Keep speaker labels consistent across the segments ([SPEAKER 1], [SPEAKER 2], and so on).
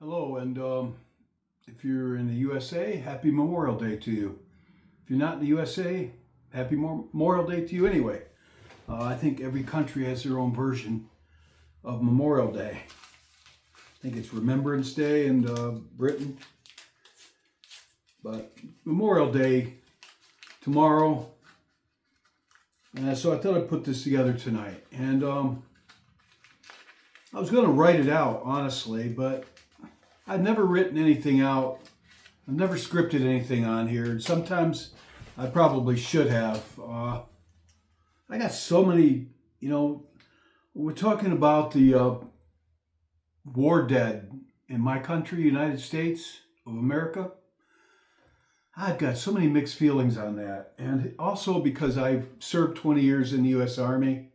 [SPEAKER 1] Hello, and if you're in the USA, happy Memorial Day to you. If you're not in the USA, happy Memorial Day to you anyway. I think every country has their own version of Memorial Day. I think it's Remembrance Day in Britain, but Memorial Day tomorrow. And so I thought I'd put this together tonight. And I was going to write it out, honestly, but I've never written anything out. I've never scripted anything on here. And sometimes I probably should have. I got so many, we're talking about the war dead in my country, United States of America. I've got so many mixed feelings on that. And also because I've served 20 years in the U.S. Army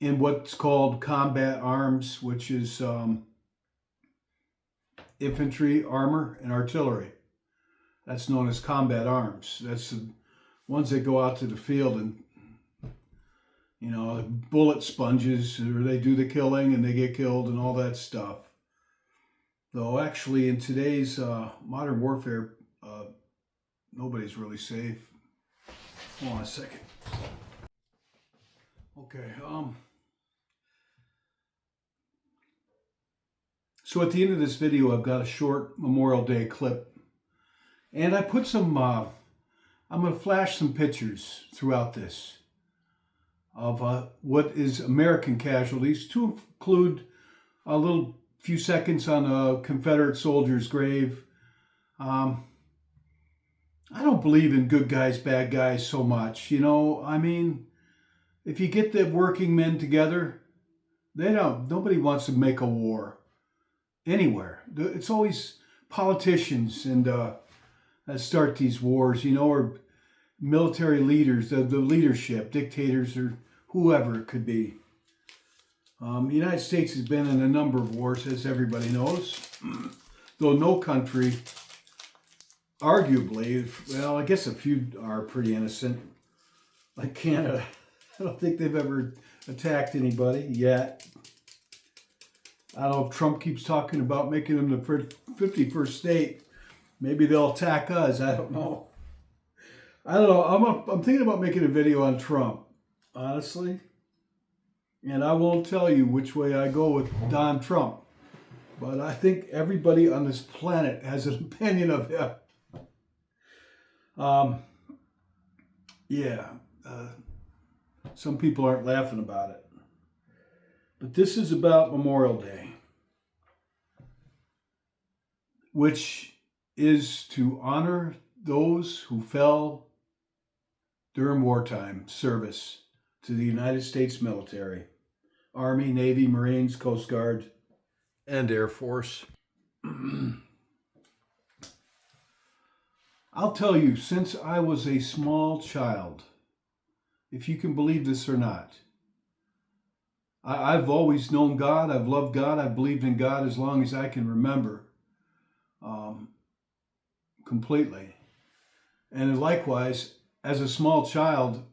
[SPEAKER 1] in what's called combat arms, which is infantry, armor, and artillery. That's known as combat arms. That's the ones that go out to the field and, the bullet sponges, or they do the killing and they get killed and all that stuff. Though actually in today's modern warfare, nobody's really safe. Hold on a second. Okay. So at the end of this video, I've got a short Memorial Day clip. And I put some, I'm going to flash some pictures throughout this of what is American casualties, to include a little few seconds on a Confederate soldier's grave. I don't believe in good guys, bad guys so much. If you get the working men together, nobody wants to make a war anywhere. It's always politicians and that start these wars, or military leaders, the leadership, dictators, or whoever it could be. The United States has been in a number of wars, as everybody knows, though no country, arguably, well, I guess a few are pretty innocent, like Canada. I don't think they've ever attacked anybody yet. I don't know if Trump keeps talking about making them the 51st state. Maybe they'll attack us. I don't know. I'm thinking about making a video on Trump, honestly. And I won't tell you which way I go with Don Trump. But I think everybody on this planet has an opinion of him. Some people aren't laughing about it. But this is about Memorial Day, which is to honor those who fell during wartime service to the United States military, Army, Navy, Marines, Coast Guard, and Air Force. I'll tell you, since I was a small child, if you can believe this or not, I've always known God. I've loved God. I've believed in God as long as I can remember, completely. And likewise, as a small child,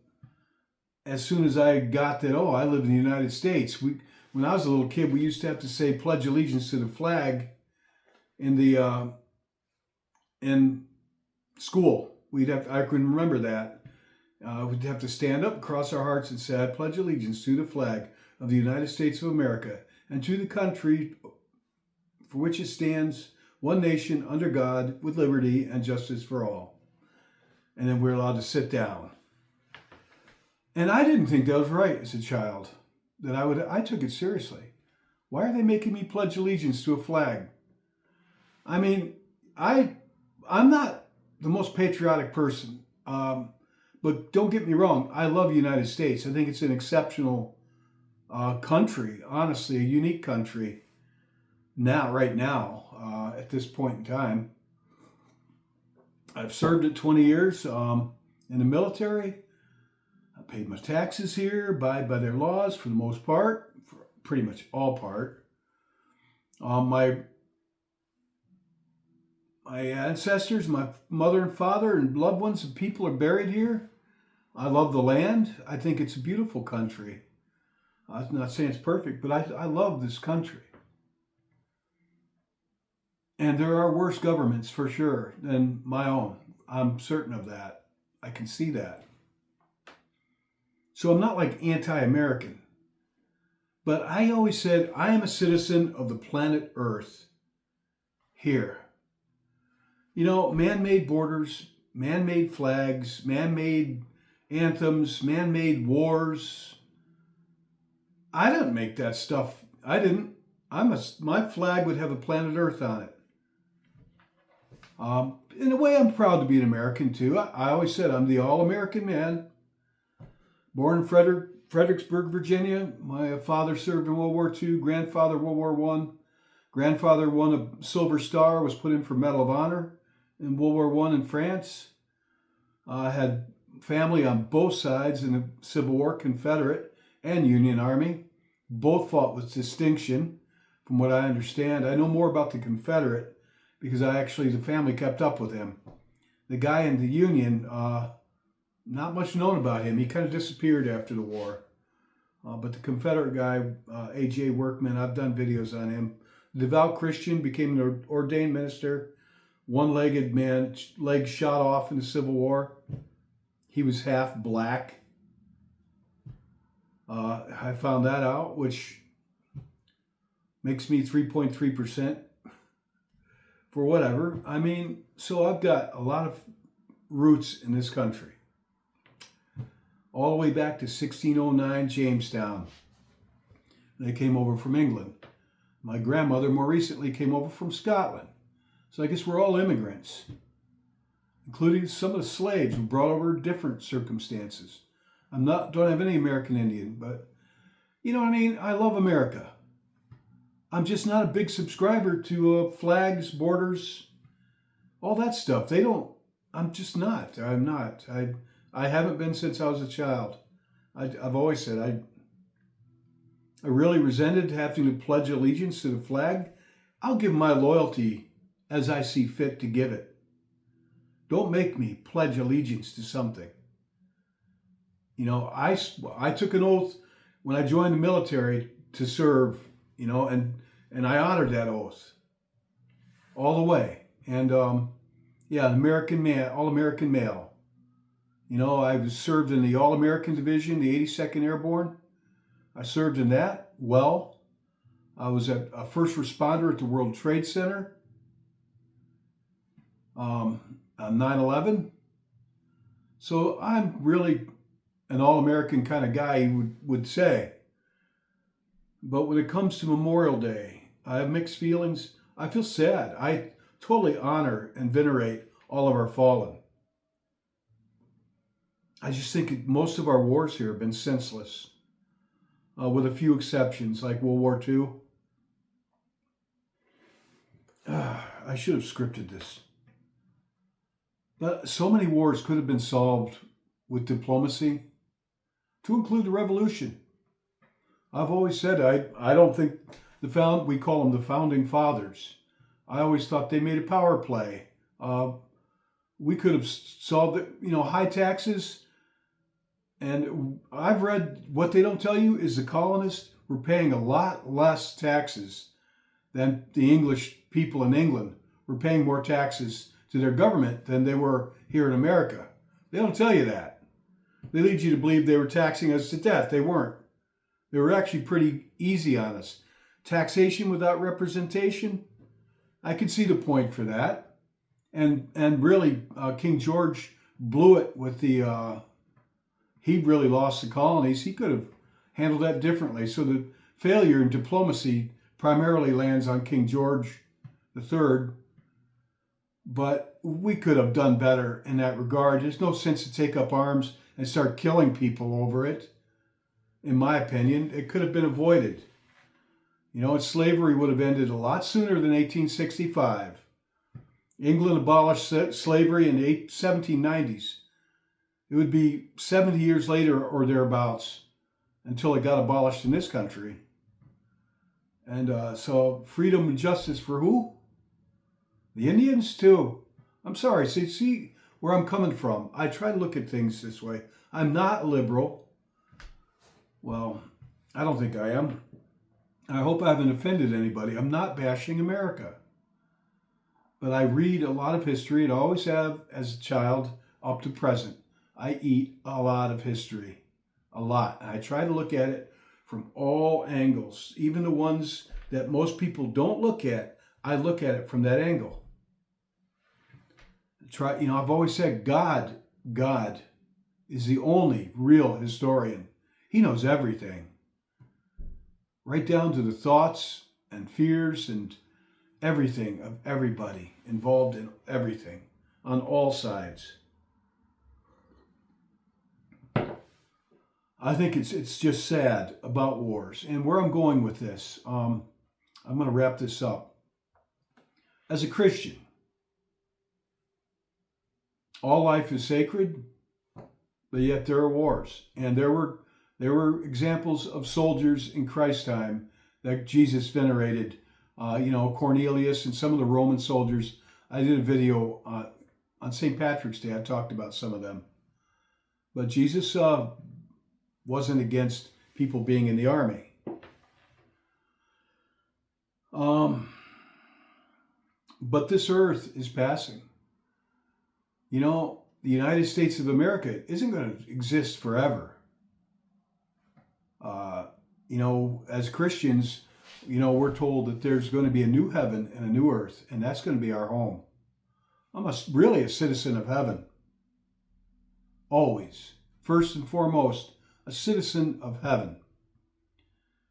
[SPEAKER 1] as soon as I got that, I live in the United States. When I was a little kid, we used to have to say pledge allegiance to the flag in school. I can remember that. We'd have to stand up, cross our hearts, and say, I pledge allegiance to the flag of the United States of America and to the country for which it stands, one nation, under God, with liberty and justice for all. And then we're allowed to sit down. And I didn't think that was right as a child. I took it seriously. Why are they making me pledge allegiance to a flag? I'm not the most patriotic person. But don't get me wrong, I love the United States. I think it's an exceptional country, honestly, a unique country right now, at this point in time. I've served it 20 years in the military. I paid my taxes here, abide by their laws for the most part, for pretty much all part. My ancestors, my mother and father and loved ones and people are buried here. I love the land. I think it's a beautiful country. I'm not saying it's perfect, but I love this country. And there are worse governments for sure than my own. I'm certain of that. I can see that. So I'm not like anti-American. But I always said I am a citizen of the planet Earth here. You know, man-made borders, man-made flags, man-made anthems, man-made wars. I didn't make that stuff. I didn't. My flag would have the planet Earth on it. In a way, I'm proud to be an American too. I always said I'm the all-American man. Born in Fredericksburg, Virginia. My father served in World War II, grandfather World War I. Grandfather won a Silver Star, was put in for Medal of Honor in World War I in France. I had family on both sides in the Civil War, Confederate and Union Army. Both fought with distinction, from what I understand. I know more about the Confederate because the family kept up with him. The guy in the Union, not much known about him. He kind of disappeared after the war. But the Confederate guy, A.J. Workman, I've done videos on him. Devout Christian, became an ordained minister. One-legged man, leg shot off in the Civil War. He was half black. I found that out, which makes me 3.3% for whatever. I mean, so I've got a lot of roots in this country. All the way back to 1609 Jamestown. They came over from England. My grandmother more recently came over from Scotland. So I guess we're all immigrants, including some of the slaves who brought over different circumstances. Don't have any American Indian, but you know what I mean? I love America. I'm just not a big subscriber to flags, borders, all that stuff. I'm just not. I'm not. I haven't been since I was a child. I've always said I really resented having to pledge allegiance to the flag. I'll give my loyalty as I see fit to give it. Don't make me pledge allegiance to something. You know, I took an oath when I joined the military to serve, you know, and I honored that oath all the way. And American man, all-American male. You know, I served in the All-American Division, the 82nd Airborne. I served in that well. I was a first responder at the World Trade Center on 9/11. So I'm really an all-American kind of guy, you would say. But when it comes to Memorial Day, I have mixed feelings. I feel sad. I totally honor and venerate all of our fallen. I just think most of our wars here have been senseless, with a few exceptions, like World War II. I should have scripted this. But so many wars could have been solved with diplomacy, to include the revolution. I've always said I don't think we call them the founding fathers. I always thought they made a power play. We could have solved it, you know, high taxes. And I've read what they don't tell you is the colonists were paying a lot less taxes than the English people in England were paying more taxes to their government than they were here in America. They don't tell you that. They lead you to believe they were taxing us to death. They weren't. They were actually pretty easy on us. Taxation without representation, I could see the point for that. And really, King George blew it with he really lost the colonies. He could have handled that differently. So the failure in diplomacy primarily lands on King George III. But we could have done better in that regard. There's no sense to take up arms and start killing people over it. In my opinion, it could have been avoided. You know, slavery would have ended a lot sooner than 1865. England abolished slavery in the 1790s. It would be 70 years later or thereabouts until it got abolished in this country. And so freedom and justice for who? The Indians too. I'm sorry, see where I'm coming from. I try to look at things this way. I'm not liberal. Well, I don't think I am. I hope I haven't offended anybody. I'm not bashing America. but I read a lot of history and always have as a child up to present. I eat a lot of history, a lot. I try to look at it from all angles, even the ones that most people don't look at. I look at it from that angle. I've always said God is the only real historian. He knows everything, right down to the thoughts and fears and everything of everybody involved in everything on all sides. I think it's just sad about wars. And where I'm going with this, I'm going to wrap this up. As a Christian, all life is sacred, but yet there are wars. And there were examples of soldiers in Christ's time that Jesus venerated. Cornelius and some of the Roman soldiers. I did a video on St. Patrick's Day. I talked about some of them. But Jesus wasn't against people being in the army. But this earth is passing. The United States of America isn't going to exist forever. As Christians, we're told that there's going to be a new heaven and a new earth, and that's going to be our home. I'm really a citizen of heaven. Always. First and foremost, a citizen of heaven.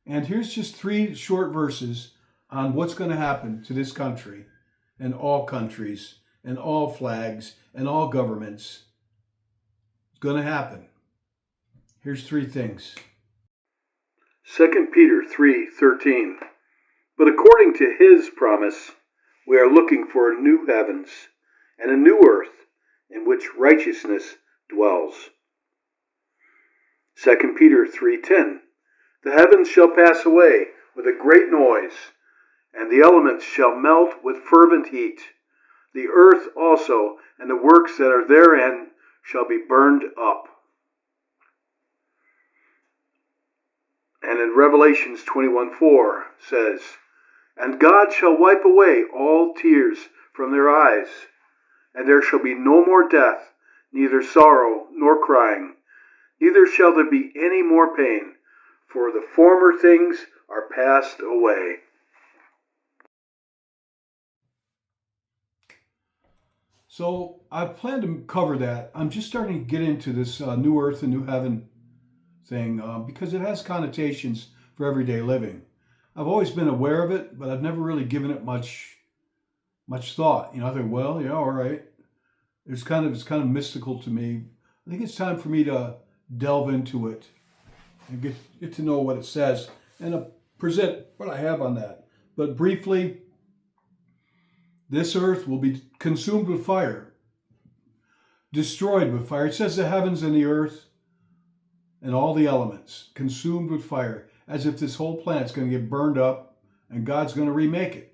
[SPEAKER 1] And here's just 3 short verses on what's going to happen to this country and all countries and all flags and all governments. It's going to happen. Here's 3 things. 2 Peter 3:13. But according to his promise, we are looking for new heavens and a new earth in which righteousness dwells. 2 Peter 3:10. The heavens shall pass away with a great noise, and the elements shall melt with fervent heat. The earth also and the works that are therein shall be burned up. And in Revelations 21:4 says, And God shall wipe away all tears from their eyes, and there shall be no more death, neither sorrow nor crying, neither shall there be any more pain, for the former things are passed away. So I plan to cover that. I'm just starting to get into this new earth and new heaven thing because it has connotations for everyday living. I've always been aware of it, but I've never really given it much thought. I think, well, yeah, all right. It's kind of mystical to me. I think it's time for me to delve into it and get to know what it says and present what I have on that. But briefly, this earth will be consumed with fire, destroyed with fire. It says the heavens and the earth and all the elements consumed with fire, as if this whole planet's going to get burned up and God's going to remake it.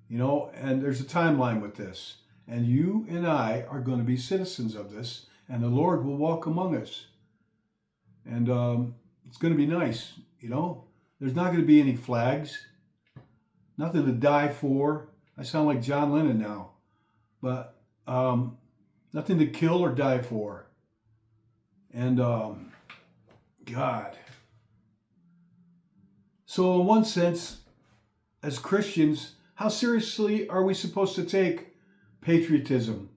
[SPEAKER 1] And there's a timeline with this. And you and I are going to be citizens of this, and the Lord will walk among us. And it's going to be nice, There's not going to be any flags, nothing to die for. I sound like John Lennon now. But nothing to kill or die for. And God. So in one sense, as Christians, how seriously are we supposed to take patriotism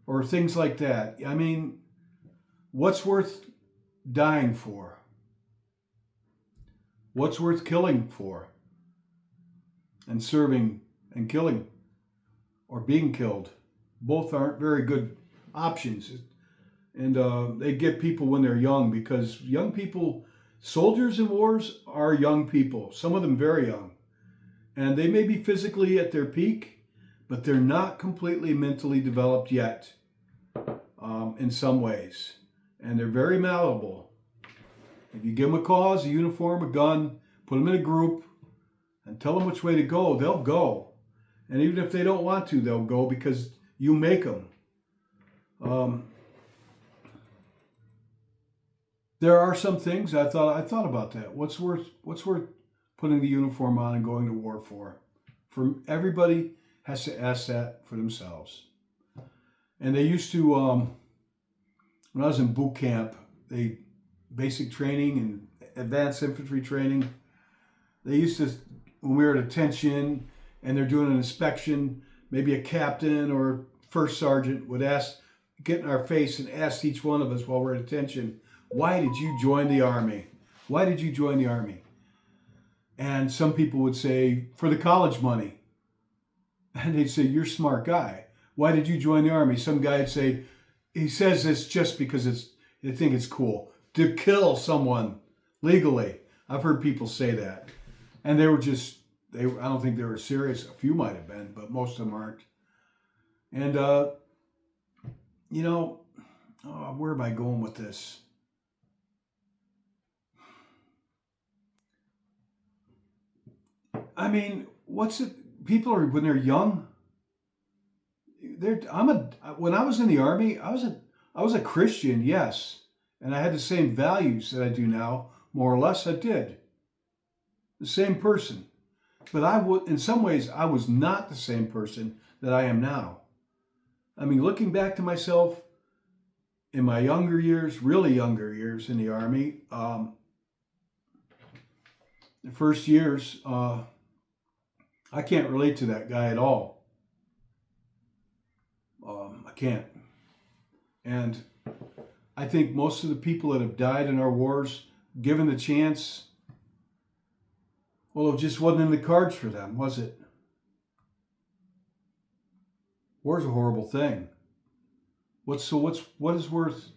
[SPEAKER 1] or things like that? I mean, what's worth dying for? What's worth killing for? And serving and killing or being killed. Both aren't very good options. And they get people when they're young, because young people, soldiers in wars are young people, some of them very young. And they may be physically at their peak, but they're not completely mentally developed yet in some ways. And they're very malleable. If you give them a cause, a uniform, a gun, put them in a group, and tell them which way to go, they'll go. And even if they don't want to, they'll go because you make them. There are some things I thought about that. What's worth putting the uniform on and going to war for? For everybody has to ask that for themselves. And they used to, when I was in boot camp, basic training and advanced infantry training, they used to, when we were at attention and they're doing an inspection, maybe a captain or first sergeant would get in our face and ask each one of us while we're at attention, why did you join the Army? Why did you join the Army? And some people would say, for the college money. And they'd say, you're a smart guy. Why did you join the Army? Some guy would say, he says this just because they think it's cool. To kill someone legally. I've heard people say that. And they were just, I don't think they were serious. A few might have been, but most of them aren't. And, where am I going with this? I mean, what's it? People are, when they're young, when I was in the Army, I was a Christian, yes. And I had the same values that I do now, more or less I did. The same person. But in some ways, I was not the same person that I am now. I mean, looking back to myself in my younger years, really younger years in the Army, the first years, I can't relate to that guy at all. I can't. And I think most of the people that have died in our wars, given the chance, well, it just wasn't in the cards for them, was it? War's a horrible thing. What is worth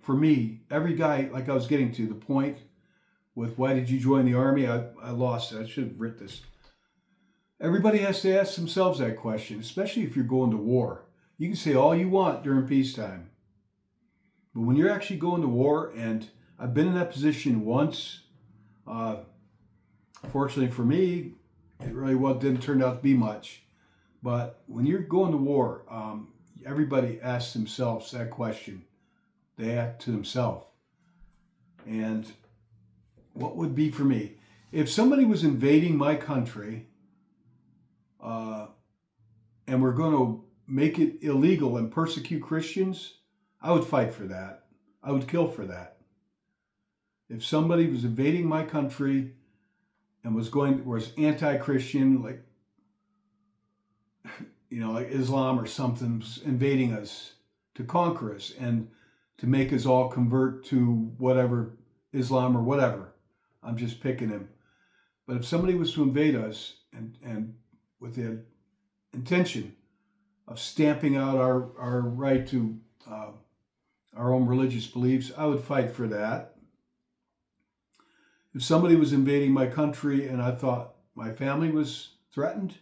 [SPEAKER 1] for me? Every guy, like I was getting to the point with why did you join the Army? I lost it. I should have written this. Everybody has to ask themselves that question, especially if you're going to war. You can say all you want during peacetime. But when you're actually going to war, and I've been in that position once, fortunately for me, it really didn't turn out to be much. But when you're going to war, everybody asks themselves that question. They ask to themselves. And what would be for me? If somebody was invading my country, and we're going to make it illegal and persecute Christians, I would fight for that. I would kill for that. If somebody was invading my country and was anti-Christian, like Islam or something, was invading us to conquer us and to make us all convert to whatever, Islam or whatever. I'm just picking him. But if somebody was to invade us and with the intention of stamping out our right to our own religious beliefs, I would fight for that. If somebody was invading my country and I thought my family was threatened,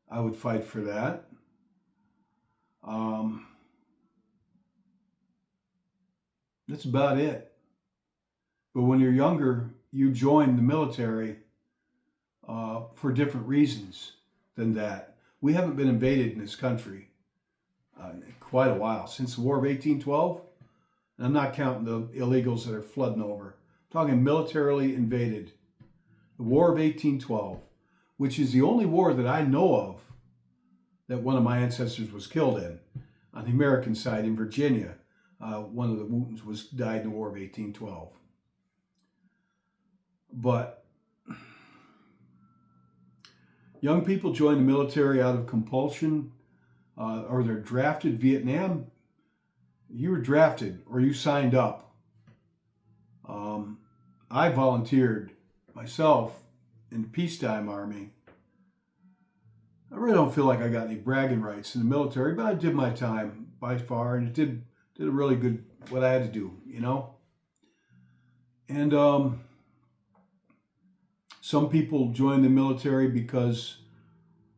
[SPEAKER 1] I would fight for that. That's about it. But when you're younger, you join the military for different reasons than that. We haven't been invaded in this country in quite a while, since the War of 1812. And I'm not counting the illegals that are flooding over. I'm talking militarily invaded. The War of 1812, which is the only war that I know of that one of my ancestors was killed in. On the American side in Virginia, one of the Wootons died in the War of 1812. But young people join the military out of compulsion, or they're drafted. Vietnam, you were drafted or you signed up. I volunteered myself in the peacetime Army. I really don't feel like I got any bragging rights in the military, but I did my time by far, and it did a really good what I had to do, And some people join the military because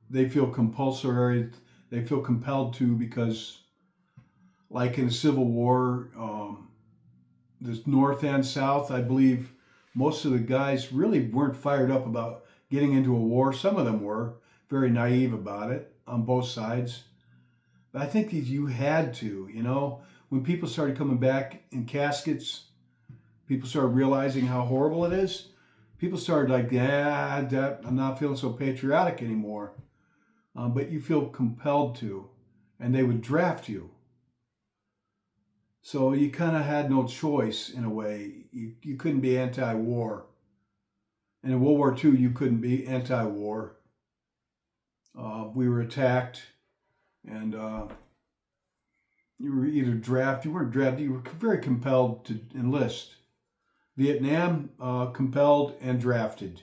[SPEAKER 1] they feel compulsory. They feel compelled to because, like in the Civil War, the North and South, I believe most of the guys really weren't fired up about getting into a war. Some of them were very naive about it on both sides. But I think that you had to, when people started coming back in caskets, people started realizing how horrible it is. People started like, I'm not feeling so patriotic anymore. but you feel compelled to, and they would draft you. So you kind of had no choice in a way. You couldn't be anti-war. And in World War II, you couldn't be anti-war. We were attacked, and you were either drafted, you weren't drafted, you were very compelled to enlist. Vietnam, compelled and drafted.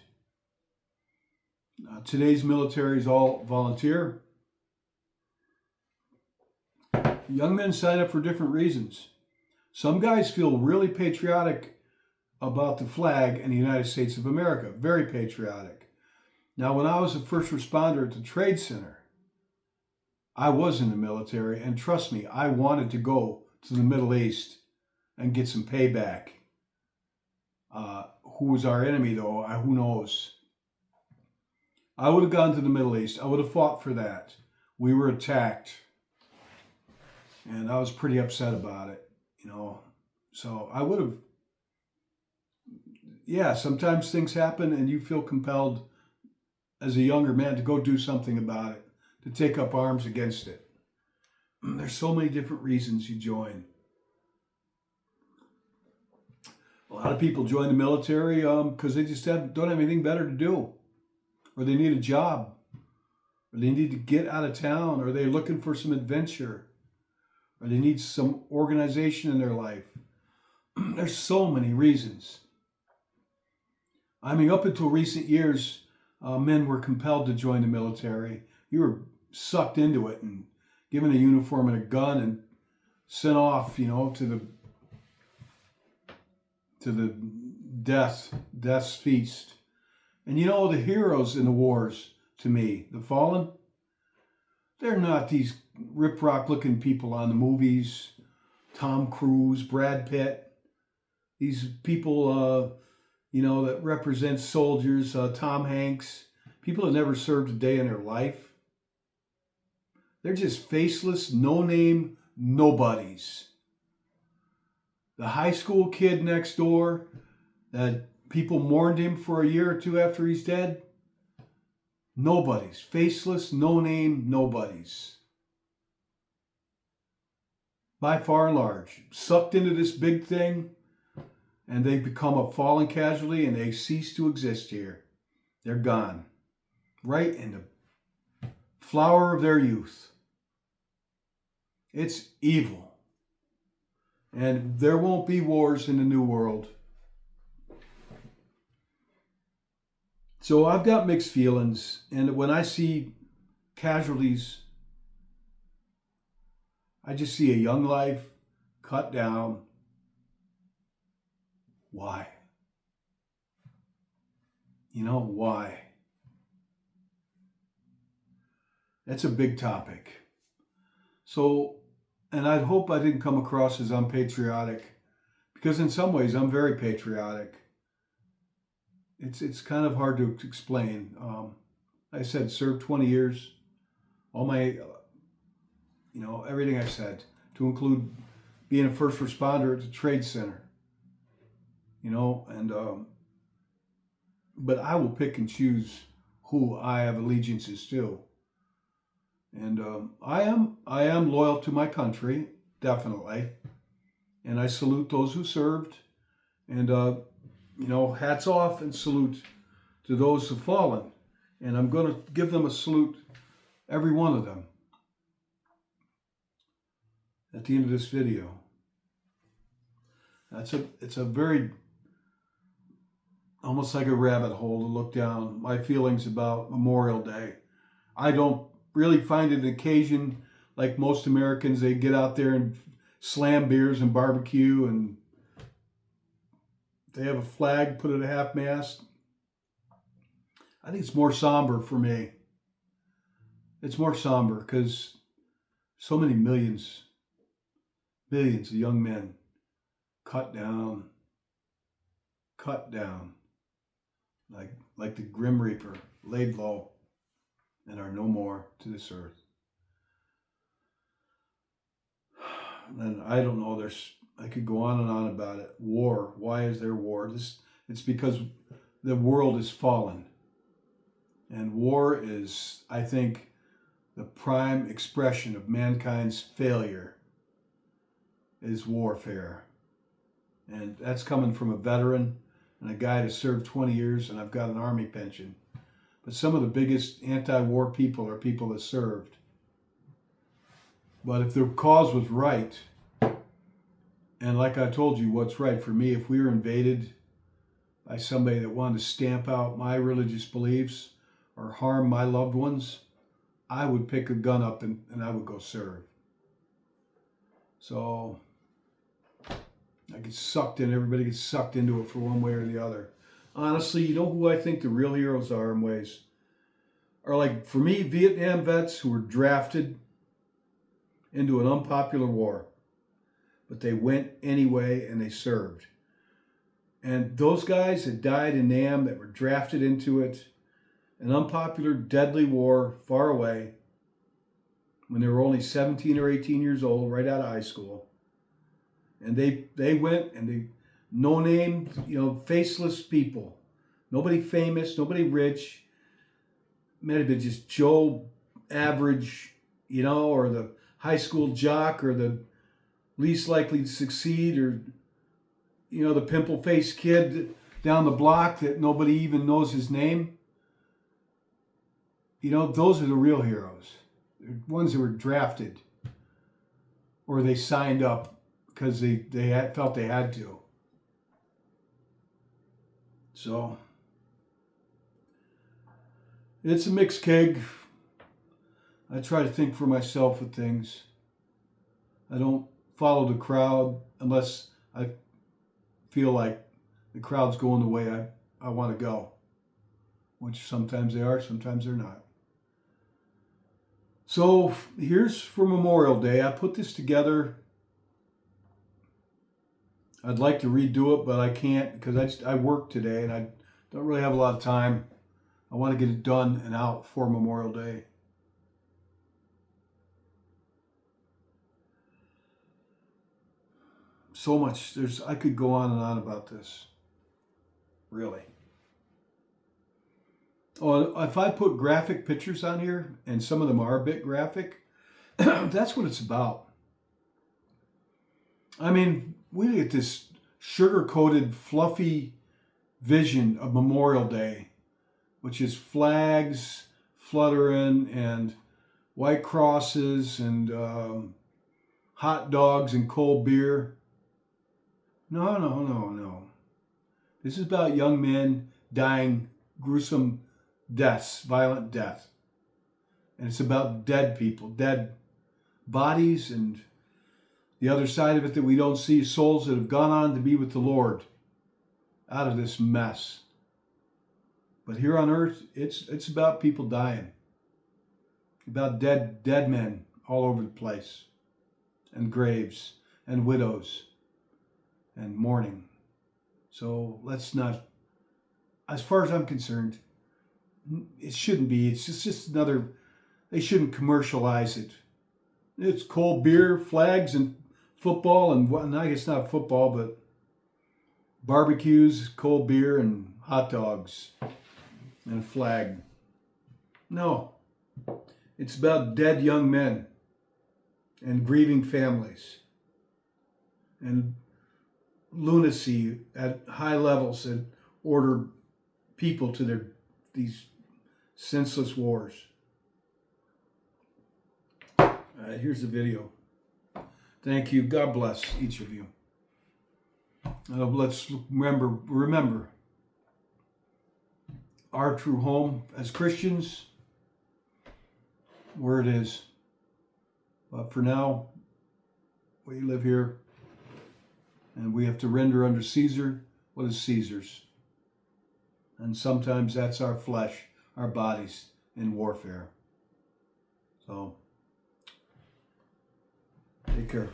[SPEAKER 1] Today's military is all volunteer. Young men sign up for different reasons. Some guys feel really patriotic about the flag and the United States of America. Very patriotic. Now, when I was a first responder at the Trade Center, I was in the military, and trust me, I wanted to go to the Middle East and get some payback. Who was our enemy, though? Who knows? I would have gone to the Middle East. I would have fought for that. We were attacked, and I was pretty upset about it, So I would have, yeah, sometimes things happen and you feel compelled as a younger man to go do something about it, to take up arms against it. There's so many different reasons you join. A lot of people join the military because they just don't have anything better to do, or they need a job, or they need to get out of town, or they're looking for some adventure, or they need some organization in their life. There's so many reasons. I mean, up until recent years, men were compelled to join the military. You were sucked into it and given a uniform and a gun and sent off, to the death's feast. And the heroes in the wars, to me, the fallen, they're not these rip-rock looking people on the movies, Tom Cruise, Brad Pitt, these people, that represent soldiers, Tom Hanks, people that never served a day in their life. They're just faceless, no-name nobodies. The high school kid next door that people mourned him for a year or two after he's dead. Nobodies. Faceless, no-name nobodies. By far and large. Sucked into this big thing, and they become a fallen casualty, and they cease to exist here. They're gone. Right in the flower of their youth. It's evil. And there won't be wars in the new world. So I've got mixed feelings. And when I see casualties, I just see a young life cut down. Why? Why? That's a big topic. So, and I hope I didn't come across as unpatriotic, because in some ways I'm very patriotic. It's kind of hard to explain. I said served 20 years, all my, everything I said, to include being a first responder at the Trade Center. But I will pick and choose who I have allegiances to. And I am loyal to my country, definitely. And I salute those who served. And, hats off and salute to those who've fallen. And I'm going to give them a salute, every one of them, at the end of this video. It's a very, almost like a rabbit hole to look down my feelings about Memorial Day. I don't really find it an occasion like most Americans. They get out there and slam beers and barbecue, and they have a flag put at a half-mast. I think it's more somber for me. It's more somber because so many millions of young men cut down, like the Grim Reaper, laid low, and are no more to this earth. And I don't know, I could go on and on about it. War, why is there war? It's because the world is fallen. And war is, I think, the prime expression of mankind's failure is warfare. And that's coming from a veteran and a guy that served 20 years, and I've got an Army pension. But some of the biggest anti-war people are people that served. But if the cause was right, and like I told you, what's right for me, if we were invaded by somebody that wanted to stamp out my religious beliefs or harm my loved ones, I would pick a gun up and I would go serve. So I get sucked in, everybody gets sucked into it for one way or the other. Honestly, you know who I think the real heroes are in ways? Are like, for me, Vietnam vets who were drafted into an unpopular war. But they went anyway and they served. And those guys that died in Nam, that were drafted into it, an unpopular, deadly war far away, when they were only 17 or 18 years old, right out of high school. And they went and they, no name, faceless people. Nobody famous, nobody rich. Might have been just Joe average, or the high school jock or the least likely to succeed, or, the pimple-faced kid down the block that nobody even knows his name. Those are the real heroes. They're ones that were drafted or they signed up because they felt they had to. So it's a mixed keg. I try to think for myself with things. I don't follow the crowd unless I feel like the crowd's going the way I want to go, which sometimes they are, sometimes they're not. So here's for Memorial Day. I put this together. I'd like to redo it, but I can't because I work today and I don't really have a lot of time. I want to get it done and out for Memorial Day. So much. I could go on and on about this. Really. Oh, if I put graphic pictures on here, and some of them are a bit graphic, that's what it's about. I mean, we get this sugar-coated, fluffy vision of Memorial Day, which is flags fluttering and white crosses and hot dogs and cold beer. No. This is about young men dying gruesome deaths, violent death. And it's about dead people, dead bodies, and the other side of it that we don't see, souls that have gone on to be with the Lord out of this mess. But here on earth, it's about people dying. About dead men all over the place. And graves and widows and mourning. So let's not, as far as I'm concerned, it shouldn't be. It's just another, they shouldn't commercialize it. It's cold beer, flags, and football, and I guess not football, but barbecues, cold beer, and hot dogs, and a flag. No. It's about dead young men and grieving families and lunacy at high levels that order people to these senseless wars. All right, here's the video. Thank you. God bless each of you. Let's remember our true home as Christians, where it is. But for now, we live here, and we have to render unto Caesar what is Caesar's. And sometimes that's our flesh, our bodies in warfare. So, take care.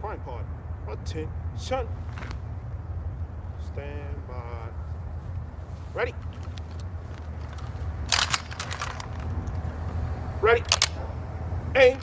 [SPEAKER 2] Fine part. Attention. Stand by. Ready. Ready. Aim.